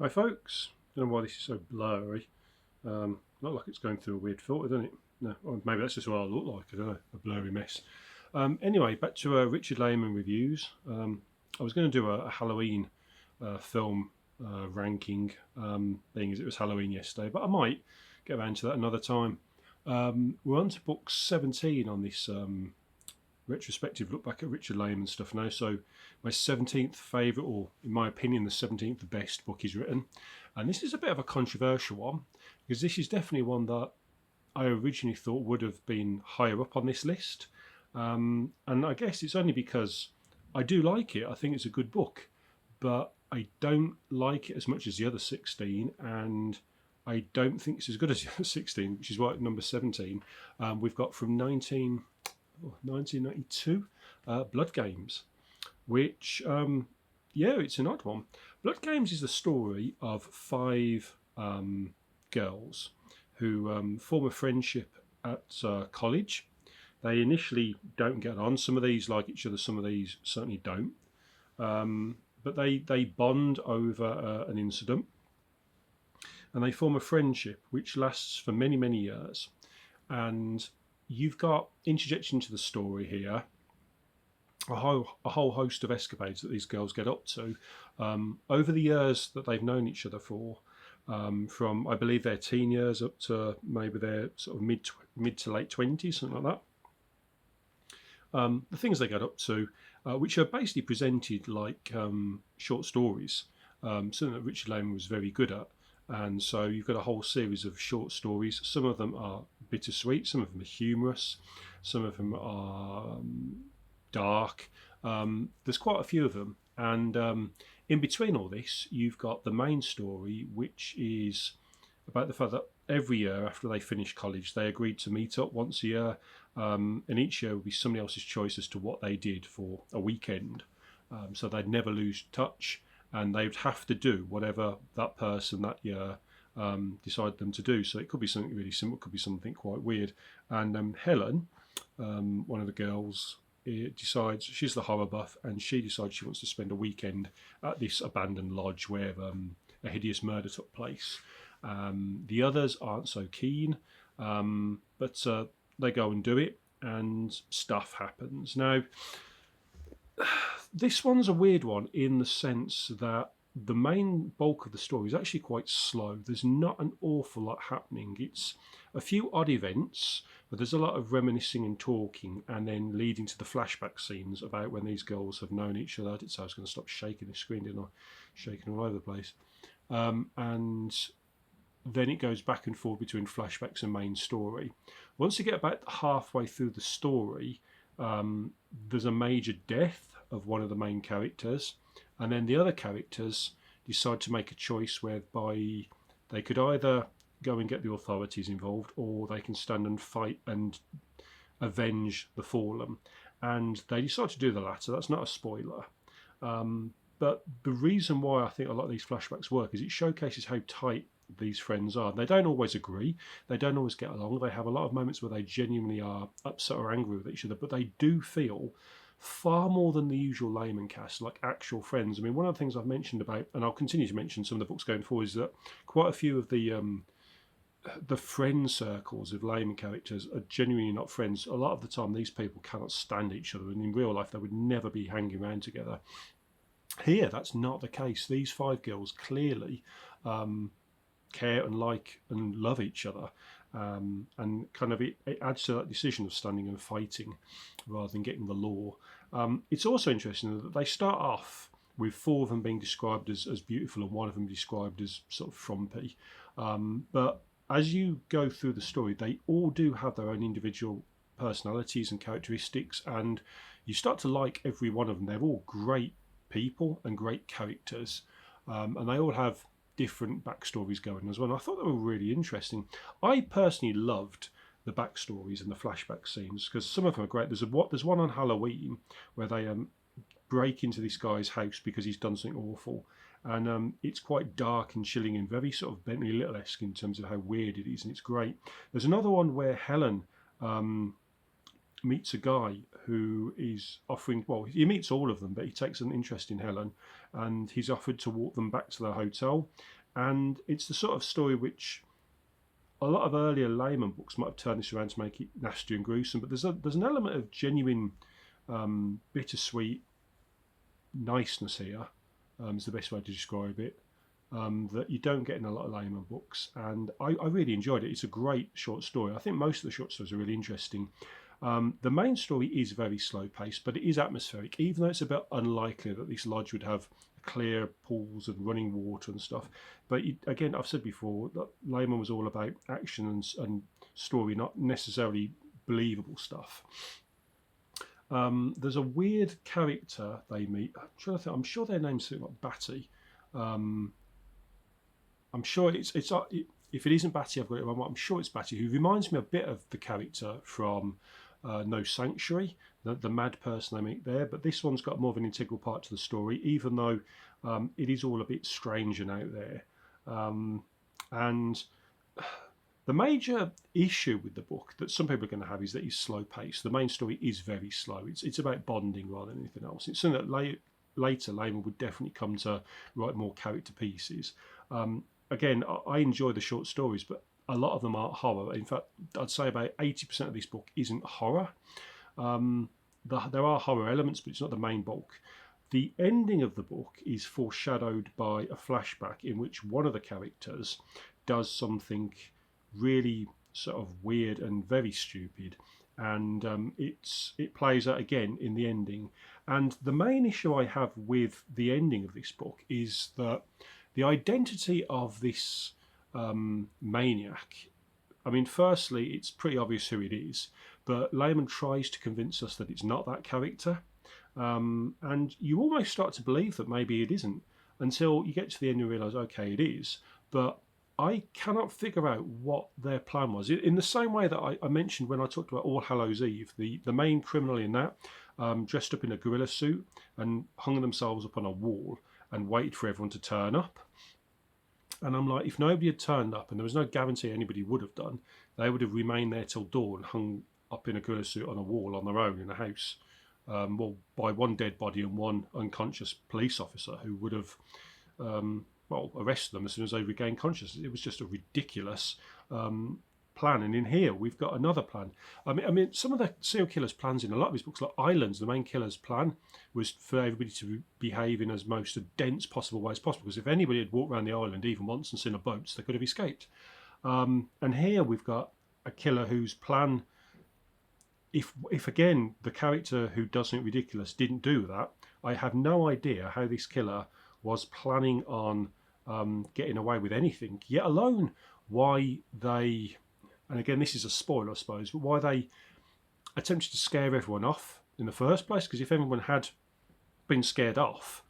Hi folks, don't know why this is so blurry. Not like it's going through a weird filter, doesn't it? No, or maybe that's just what I look like, I don't know, a blurry mess. Anyway, back to Richard Lehman reviews. I was going to do a Halloween film ranking, being as it was Halloween yesterday, but I might get around to that another time. We're on to book 17 on this retrospective look back at Richard Lehman stuff now. So my 17th favourite, or in my opinion, the 17th best book he's written. And this is a bit of a controversial one because this is definitely one that I originally thought would have been higher up on this list. And I guess it's only because I do like it. I think it's a good book, but I don't like it as much as the other 16, and I don't think it's as good as the other 16, which is why at number 17 we've got from 1992, Blood Games, which, yeah, it's an odd one. Blood Games is the story of five girls who form a friendship at college. They initially don't get on. Some of these like each other, some of these certainly don't. But they bond over an incident, and they form a friendship which lasts for many, many years. And you've got interjected into the story here a whole host of escapades that these girls get up to over the years that they've known each other for, from I believe their teen years up to maybe their sort of mid to late 20s, something like that. The things they get up to, which are basically presented like short stories, something that Richard Lehman was very good at. And so you've got a whole series of short stories. Some of them are bittersweet, some of them are humorous, some of them are dark. There's quite a few of them. And in between all this, you've got the main story, which is about the fact that every year after they finish college, they agreed to meet up once a year. And each year would be somebody else's choice as to what they did for a weekend. So they'd never lose touch, and they would have to do whatever that person that year decided them to do. So it could be something really simple, it could be something quite weird. And Helen, one of the girls, decides she's the horror buff, and she decides she wants to spend a weekend at this abandoned lodge where a hideous murder took place. The others aren't so keen, but they go and do it, and stuff happens. Now, this one's a weird one in the sense that the main bulk of the story is actually quite slow. There's not an awful lot happening. It's a few odd events, but there's a lot of reminiscing and talking, and then leading to the flashback scenes about when these girls have known each other. I did say I was going to stop shaking the screen, didn't I? Shaking all over the place. And then it goes back and forth between flashbacks and main story. Once you get about halfway through the story, there's a major death of one of the main characters, and then the other characters decide to make a choice whereby they could either go and get the authorities involved, or they can stand and fight and avenge the fallen. And they decide to do the latter. That's not a spoiler. But the reason why I think a lot of these flashbacks work is it showcases how tight these friends are. They don't always agree. They don't always get along. They have a lot of moments where they genuinely are upset or angry with each other, but they do feel far more than the usual Lehman cast, like actual friends. I mean, one of the things I've mentioned about, and I'll continue to mention some of the books going forward, is that quite a few of the friend circles of Lehman characters are genuinely not friends. A lot of the time, these people cannot stand each other, and in real life, they would never be hanging around together. Here, that's not the case. These five girls clearly care and like and love each other, and kind of it adds to that decision of standing and fighting rather than getting the law. It's also interesting that they start off with four of them being described as beautiful and one of them described as sort of frumpy, but as you go through the story, they all do have their own individual personalities and characteristics, and you start to like every one of them. They're all great people and great characters, and they all have different backstories going as well. And I thought they were really interesting. I personally loved the backstories and the flashback scenes because some of them are great. There's one on Halloween where they break into this guy's house because he's done something awful, and it's quite dark and chilling and very sort of Bentley Little-esque in terms of how weird it is, and it's great. There's another one where Helen meets a guy who is offering, well, he meets all of them, but he takes an interest in Helen, and he's offered to walk them back to their hotel. And it's the sort of story which a lot of earlier Layman books might have turned this around to make it nasty and gruesome, but there's an element of genuine bittersweet niceness here, is the best way to describe it, that you don't get in a lot of Layman books, and I really enjoyed it. It's a great short story. I think most of the short stories are really interesting. The main story is very slow paced, but it is atmospheric, even though it's a bit unlikely that this lodge would have clear pools and running water and stuff. But again, I've said before that Layman was all about action and story, not necessarily believable stuff. There's a weird character they meet. I'm sure their name's something like Batty. I'm sure if it isn't Batty, I've got it wrong. I'm sure it's Batty, who reminds me a bit of the character from No Sanctuary, the mad person they meet there. But this one's got more of an integral part to the story, even though it is all a bit strange and out there. And the major issue with the book that some people are going to have is that it's slow paced. The main story is very slow. It's about bonding rather than anything else. It's something that later Layman would definitely come to write more character pieces. Again, I enjoy the short stories, but a lot of them aren't horror. In fact, I'd say about 80% of this book isn't horror. There are horror elements, but it's not the main bulk. The ending of the book is foreshadowed by a flashback in which one of the characters does something really sort of weird and very stupid, and it plays out again in the ending. And the main issue I have with the ending of this book is that the identity of this maniac, I mean, firstly, it's pretty obvious who it is, but Layman tries to convince us that it's not that character. And you almost start to believe that maybe it isn't until you get to the end and realise, okay, it is. But I cannot figure out what their plan was. In the same way that I mentioned when I talked about All Hallows Eve, the main criminal in that dressed up in a gorilla suit and hung themselves up on a wall and waited for everyone to turn up. And I'm like, if nobody had turned up, and there was no guarantee anybody would have done, they would have remained there till dawn, hung up in a gorilla suit on a wall on their own in a house. Well, by one dead body and one unconscious police officer who would have, arrested them as soon as they regained consciousness. It was just a ridiculous plan. And in here, we've got another plan. I mean, some of the serial killers' plans in a lot of his books, like Islands, the main killer's plan was for everybody to behave in as most a dense possible way as possible. Because if anybody had walked around the island even once and seen a boat, they could have escaped. And here we've got a killer whose plan, if again the character who does something ridiculous didn't do that, I have no idea how this killer was planning on getting away with anything, yet alone why they, and again this is a spoiler I suppose, but why they attempted to scare everyone off in the first place. Because if everyone had been scared off,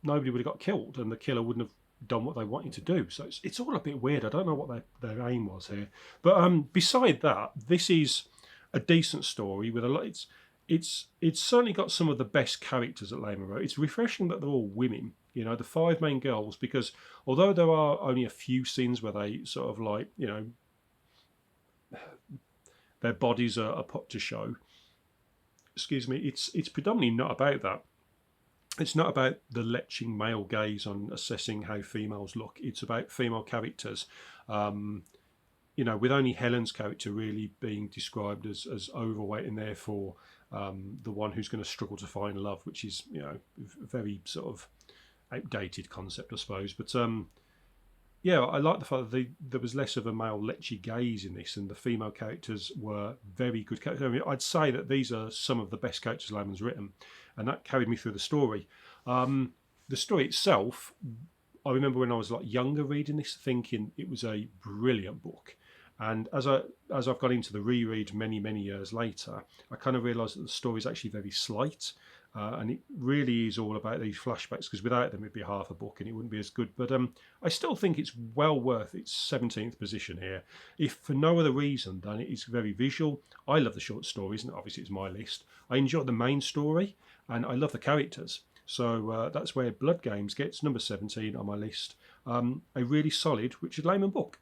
nobody would have got killed and the killer wouldn't have done what they wanted to do. So it's all a bit weird. I don't know what their aim was here. But beside that, this is a decent story with a lot. It's certainly got some of the best characters that Layman wrote. It's refreshing that they're all women. You know, the five main girls, because although there are only a few scenes where they sort of like, you know, their bodies are put to show, excuse me, it's predominantly not about that. It's not about the leching male gaze on assessing how females look. It's about female characters. You know, with only Helen's character really being described as overweight and therefore the one who's going to struggle to find love, which is, you know, a very sort of outdated concept, I suppose. But yeah, I like the fact that there was less of a male lechy gaze in this, and the female characters were very good characters. I mean, I'd say that these are some of the best characters Layman's written, and that carried me through the story. The story itself, I remember when I was like younger reading this, thinking it was a brilliant book. And as I've gone into the reread many years later, I kind of realised that the story is actually very slight, and it really is all about these flashbacks. Because without them, it'd be half a book and it wouldn't be as good. But I still think it's well worth its 17th position here, if for no other reason than it is very visual. I love the short stories, and obviously it's my list. I enjoy the main story, and I love the characters. So that's where Blood Games gets number 17 on my list. A really solid Richard Layman book.